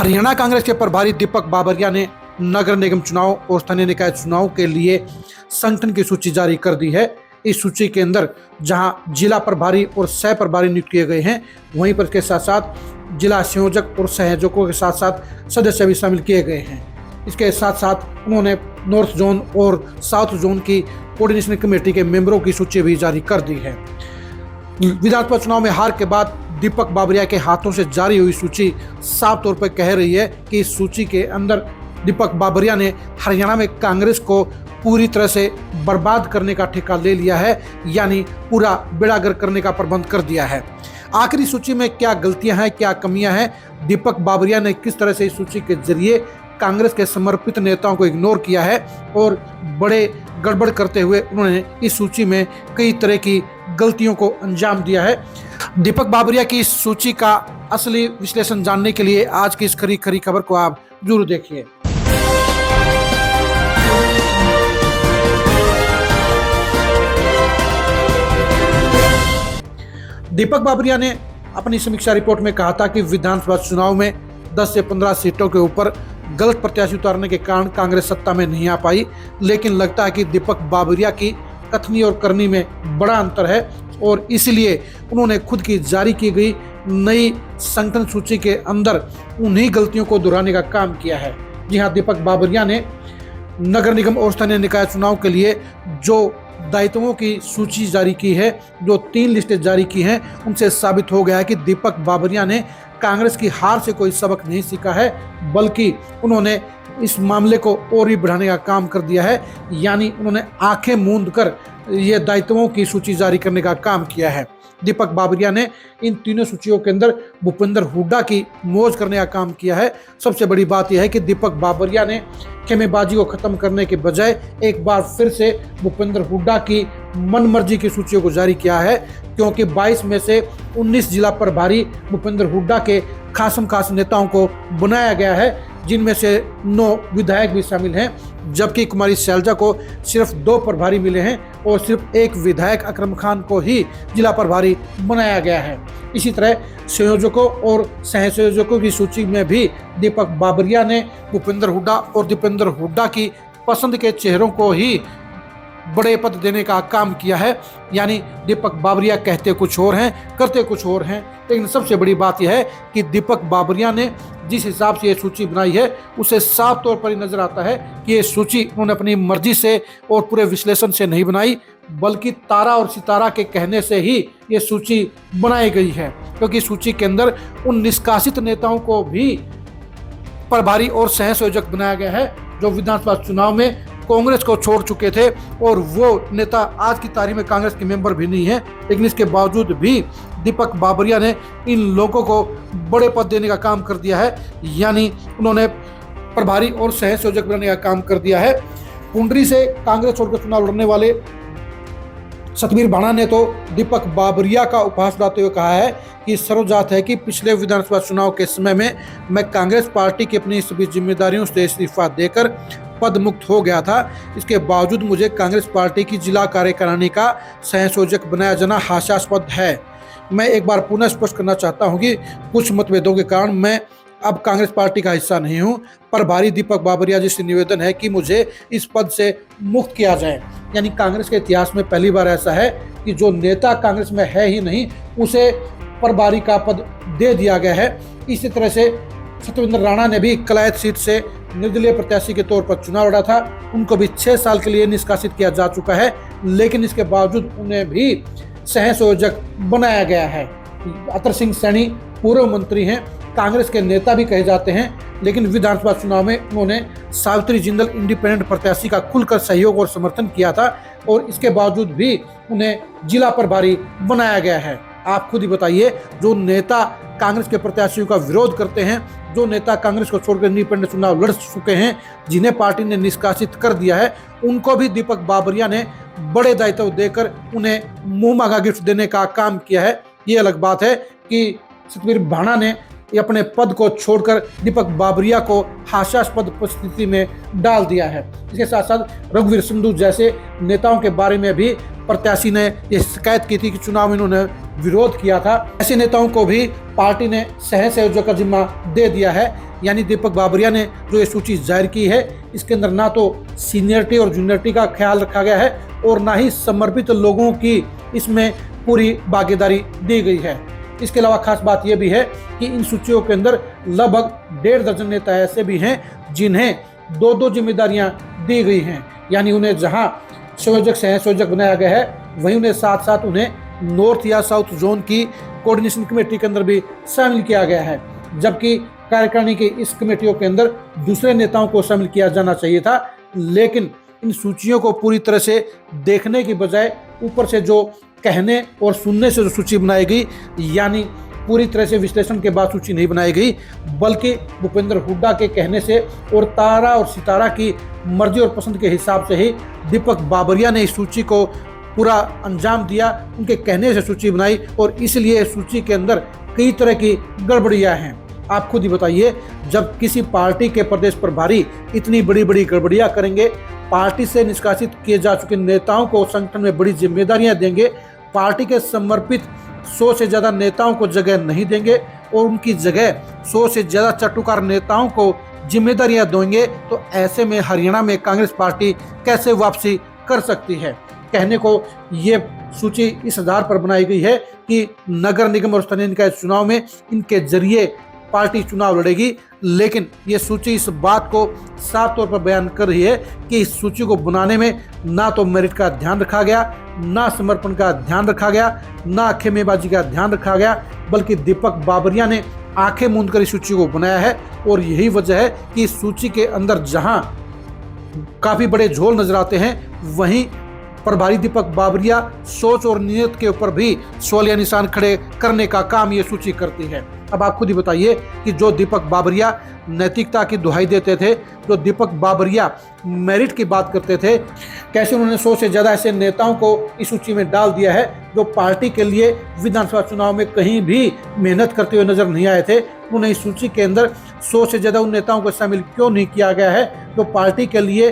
हरियाणा कांग्रेस के प्रभारी दीपक बाबरिया ने नगर निगम चुनाव और स्थानीय निकाय चुनाव के लिए संगठन की सूची जारी कर दी है। इस सूची के अंदर जहां जिला प्रभारी और सह प्रभारी नियुक्त किए गए हैं, वहीं पर इसके साथ साथ जिला संयोजक और संयोजकों के साथ साथ सदस्य भी शामिल किए गए हैं। इसके साथ साथ उन्होंने नॉर्थ जोन और साउथ जोन की कोऑर्डिनेशन कमेटी के मेंबरों की सूची भी जारी कर दी है। विधानसभा चुनाव में हार के बाद दीपक बाबरिया के हाथों से जारी हुई सूची साफ तौर पर कह रही है कि इस सूची के अंदर दीपक बाबरिया ने हरियाणा में कांग्रेस को पूरी तरह से बर्बाद करने का ठेका ले लिया है, यानी पूरा बेड़ागर करने का प्रबंध कर दिया है। आखिरी सूची में क्या गलतियां हैं, क्या कमियां हैं, दीपक बाबरिया ने किस तरह से इस सूची के जरिए कांग्रेस के समर्पित नेताओं को इग्नोर किया है और बड़े गड़बड़ करते हुए उन्होंने इस सूची में कई तरह की गलतियों को अंजाम दिया है। दीपक बाबरिया की इस सूची का असली विश्लेषण जानने के लिए आज की इस खरी खरी खबर को आप जरूर देखिए। दीपक बाबरिया ने अपनी समीक्षा रिपोर्ट में कहा था कि विधानसभा चुनाव में 10 से 15 सीटों के ऊपर गलत प्रत्याशी उतारने के कारण कांग्रेस सत्ता में नहीं आ पाई, लेकिन लगता है कि दीपक बाबरिया की कथनी और करनी में बड़ा अंतर है और इसलिए उन्होंने खुद की जारी की गई नई संगठन सूची के अंदर उन्हीं गलतियों को दोहराने का काम किया है। जी हाँ, दीपक बाबरिया ने नगर निगम और स्थानीय निकाय चुनाव के लिए जो दायित्वों की सूची जारी की है, जो 3 लिस्टें जारी की हैं, उनसे साबित हो गया है कि दीपक बाबरिया ने कांग्रेस की हार से कोई सबक नहीं सीखा है, बल्कि उन्होंने इस मामले को और भी बढ़ाने का काम कर दिया है। यानी उन्होंने आंखें मूंद कर ये दायित्वों की सूची जारी करने का काम किया है। दीपक बाबरिया ने इन तीनों सूचियों के अंदर भूपेंद्र हुड्डा की मौज करने का काम किया है। सबसे बड़ी बात यह है कि दीपक बाबरिया ने खेमेबाजी को खत्म करने के बजाय एक बार फिर से भूपेंद्र हुड्डा की मनमर्जी की सूचियों को जारी किया है, क्योंकि 22 में से 19 जिला प्रभारी भूपेंद्र हुड्डा के खास नेताओं को बनाया गया है, जिनमें से 9 विधायक भी शामिल हैं, जबकि कुमारी शैलजा को सिर्फ 2 प्रभारी मिले हैं और सिर्फ 1 विधायक अकरम खान को ही जिला प्रभारी बनाया गया है। इसी तरह संयोजकों और सह संयोजकों की सूची में भी दीपक बाबरिया ने भूपेंद्र हुड्डा और दीपेंद्र हुड्डा की पसंद के चेहरों को ही बड़े पद देने का काम किया है। यानी दीपक बाबरिया कहते कुछ और हैं, करते कुछ और हैं। लेकिन सबसे बड़ी बात यह है कि दीपक बाबरिया ने जिस हिसाब से ये सूची बनाई है, उसे साफ तौर पर नजर आता है कि ये सूची उन्होंने अपनी मर्जी से और पूरे विश्लेषण से नहीं बनाई, बल्कि तारा और सितारा के कहने से ही ये सूची बनाई गई है। क्योंकि सूची के अंदर उन निष्कासित नेताओं को भी प्रभारी और सह संयोजक बनाया गया है जो विधानसभा चुनाव में कांग्रेस को छोड़ चुके थे, और वो नेता आज की तारीख में कांग्रेस के मेंबर भी नहीं है। लेकिन इसके बावजूद भी दीपक बाबरिया ने इन लोगों को बड़े पद देने का काम कर दिया है, यानी उन्होंने प्रभारी और सह संयोजक बनाने का काम कर दिया है। पुंडरी से कांग्रेस छोड़कर चुनाव लड़ने वाले सतबीर भाणा ने तो दीपक बाबरिया का उपहास उड़ाते हुए कहा है कि सर्वजात है कि पिछले विधानसभा चुनाव के समय में मैं कांग्रेस पार्टी की अपनी सभी जिम्मेदारियों से इस्तीफा देकर पद मुक्त हो गया था। इसके बावजूद मुझे कांग्रेस पार्टी की जिला कार्यकारिणी का सह संयोजक बनाया जाना हास्यास्पद है। मैं एक बार पुनः स्पष्ट करना चाहता हूं कि कुछ मतभेदों के कारण मैं अब कांग्रेस पार्टी का हिस्सा नहीं हूं। प्रभारी दीपक बाबरिया जी से निवेदन है कि मुझे इस पद से मुक्त किया जाए। यानी कांग्रेस के इतिहास में पहली बार ऐसा है कि जो नेता कांग्रेस में है ही नहीं, उसे प्रभारी का पद दे दिया गया है। इसी तरह से सतविंद्र राणा ने भी कलायत सीट से निर्दलीय प्रत्याशी के तौर पर चुनाव लड़ा था। उनको भी 6 साल के लिए निष्कासित किया जा चुका है, लेकिन इसके बावजूद उन्हें भी सह संयोजक बनाया गया है। अतर सिंह सैनी पूर्व मंत्री हैं, कांग्रेस के नेता भी कहे जाते हैं, लेकिन विधानसभा चुनाव में उन्होंने सावित्री जिंदल इंडिपेंडेंट प्रत्याशी का खुलकर सहयोग और समर्थन किया था, और इसके बावजूद भी उन्हें जिला प्रभारी बनाया गया है। आप खुद ही बताइए, जो नेता कांग्रेस के प्रत्याशियों का विरोध करते हैं, जो नेता कांग्रेस को छोड़कर इंडिपेंडेंट चुनाव लड़ चुके हैं, जिन्हें पार्टी ने निष्कासित कर दिया है, उनको भी दीपक बाबरिया ने बड़े दायित्व देकर उन्हें मुंह मांगा गिफ्ट देने का काम किया है। ये अलग बात है कि सतबीर भाणा ने अपने पद को छोड़कर दीपक बाबरिया को हास्यास्पद परिस्थिति में डाल दिया है। इसके साथ साथ रघुवीर संधू जैसे नेताओं के बारे में भी प्रत्याशी ने ये शिकायत की थी कि चुनाव में इन्होंने विरोध किया था। ऐसे नेताओं को भी पार्टी ने सह संयोजक का जिम्मा दे दिया है। यानी दीपक बाबरिया ने जो ये सूची जाहिर की है, इसके अंदर ना तो सीनियरिटी और जूनियरिटी का ख्याल रखा गया है और ना ही समर्पित लोगों की इसमें पूरी भागीदारी दी गई है। इसके अलावा खास बात यह भी है कि इन सूचियों के अंदर लगभग 1.5 दर्जन नेता ऐसे भी हैं जिन्हें 2-2 जिम्मेदारियां दी गई हैं, यानी उन्हें जहां संयोजक सह संयोजक बनाया गया है, वहीं उन्हें साथ साथ उन्हें नॉर्थ या साउथ जोन की कोऑर्डिनेशन कमेटी के अंदर भी शामिल किया गया है, जबकि कार्यकारिणी की इस कमेटियों के अंदर दूसरे नेताओं को शामिल किया जाना चाहिए था। लेकिन इन सूचियों को पूरी तरह से देखने की बजाय ऊपर से जो कहने और सुनने से जो सूची बनाई गई, यानी पूरी तरह से विश्लेषण के बाद सूची नहीं बनाई गई, बल्कि भूपेंद्र हुड्डा के कहने से और तारा और सितारा की मर्जी और पसंद के हिसाब से ही दीपक बाबरिया ने इस सूची को पूरा अंजाम दिया। उनके कहने से सूची बनाई और इसलिए सूची के अंदर कई तरह की गड़बड़ियां हैं। आप खुद ही बताइए, जब किसी पार्टी के प्रदेश प्रभारी इतनी बड़ी बड़ी गड़बड़ियां करेंगे, पार्टी से निष्कासित किए जा चुके नेताओं को संगठन में बड़ी जिम्मेदारियां देंगे, पार्टी के समर्पित 100 से ज़्यादा नेताओं को जगह नहीं देंगे और उनकी जगह 100 से ज़्यादा चटुकार नेताओं को जिम्मेदारियां देंगे, तो ऐसे में हरियाणा में कांग्रेस पार्टी कैसे वापसी कर सकती है। कहने को ये सूची इस आधार पर बनाई गई है कि नगर निगम और स्थानीय निकाय चुनाव में इनके जरिए पार्टी चुनाव लड़ेगी, लेकिन ये सूची इस बात को साफ तौर पर बयान कर रही है कि इस सूची को बनाने में ना तो मेरिट का ध्यान रखा गया, ना समर्पण का ध्यान रखा गया, ना खेमेबाजी का ध्यान रखा गया, बल्कि दीपक बाबरिया ने आंखें मूंद कर इस सूची को बनाया है। और यही वजह है कि इस सूची के अंदर जहां काफी बड़े झोल नजर आते हैं, वहीं प्रभारी दीपक बाबरिया सोच और नीयत के ऊपर भी सवालिया निशान खड़े करने का काम ये सूची करती है। अब आप खुद ही बताइए कि जो दीपक बाबरिया नैतिकता की दुहाई देते थे, जो दीपक बाबरिया मेरिट की बात करते थे, कैसे उन्होंने 100 से ज़्यादा ऐसे नेताओं को इस सूची में डाल दिया है जो पार्टी के लिए विधानसभा चुनाव में कहीं भी मेहनत करते हुए नजर नहीं आए थे। उन्होंने इस सूची के अंदर 100 से ज़्यादा उन नेताओं को शामिल क्यों नहीं किया गया है जो पार्टी के लिए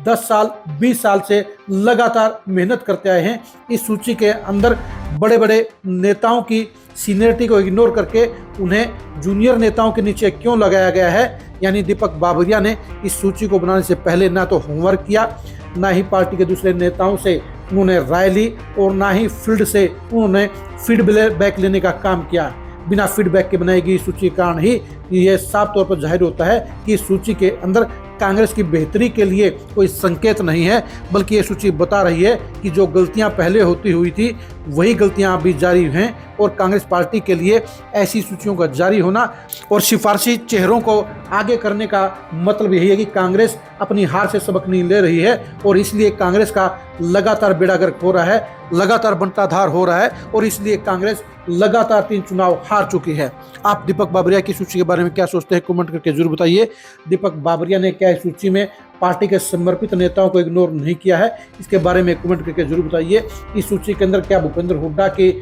10 साल 20 साल से लगातार मेहनत करते आए हैं। इस सूची के अंदर बड़े बड़े नेताओं की सीनियरिटी को इग्नोर करके उन्हें जूनियर नेताओं के नीचे क्यों लगाया गया है, यानी दीपक बाबरिया ने इस सूची को बनाने से पहले ना तो होमवर्क किया, ना ही पार्टी के दूसरे नेताओं से उन्होंने राय ली और ना ही फील्ड से उन्होंने फीडबैक लेने का काम किया। बिना फीडबैक के बनाई गई सूची के कारण ही यह साफ तौर पर जाहिर होता है कि इस सूची के अंदर कांग्रेस की बेहतरी के लिए कोई संकेत नहीं है, बल्कि ये सूची बता रही है कि जो गलतियां पहले होती हुई थी वही गलतियां अभी जारी हैं। और कांग्रेस पार्टी के लिए ऐसी सूचियों का जारी होना और सिफारशी चेहरों को आगे करने का मतलब यही है कि कांग्रेस अपनी हार से सबक नहीं ले रही है और इसलिए कांग्रेस का लगातार बेड़ा गर्क हो रहा है, लगातार बंटाधार हो रहा है और इसलिए कांग्रेस लगातार 3 चुनाव हार चुकी है। आप दीपक बाबरिया की सूची के बारे में क्या सोचते हैं, कमेंट करके जरूर बताइए। दीपक बाबरिया ने क्या इस सूची में पार्टी के समर्पित नेताओं को इग्नोर नहीं किया है, इसके बारे में कमेंट करके जरूर बताइए। इस सूची के अंदर क्या भूपेंद्र हुड्डा की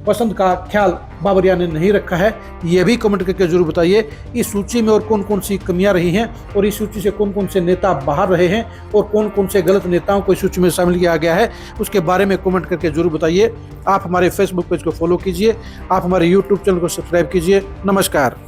पसंद का ख्याल बाबरिया ने नहीं रखा है, यह भी कमेंट करके जरूर बताइए। इस सूची में और कौन कौन सी कमियां रही हैं और इस सूची से कौन कौन से नेता बाहर रहे हैं और कौन कौन से गलत नेताओं को इस सूची में शामिल किया गया है, उसके बारे में कमेंट करके जरूर बताइए। आप हमारे फेसबुक पेज को फॉलो कीजिए, आप हमारे यूट्यूब चैनल को सब्सक्राइब कीजिए। नमस्कार।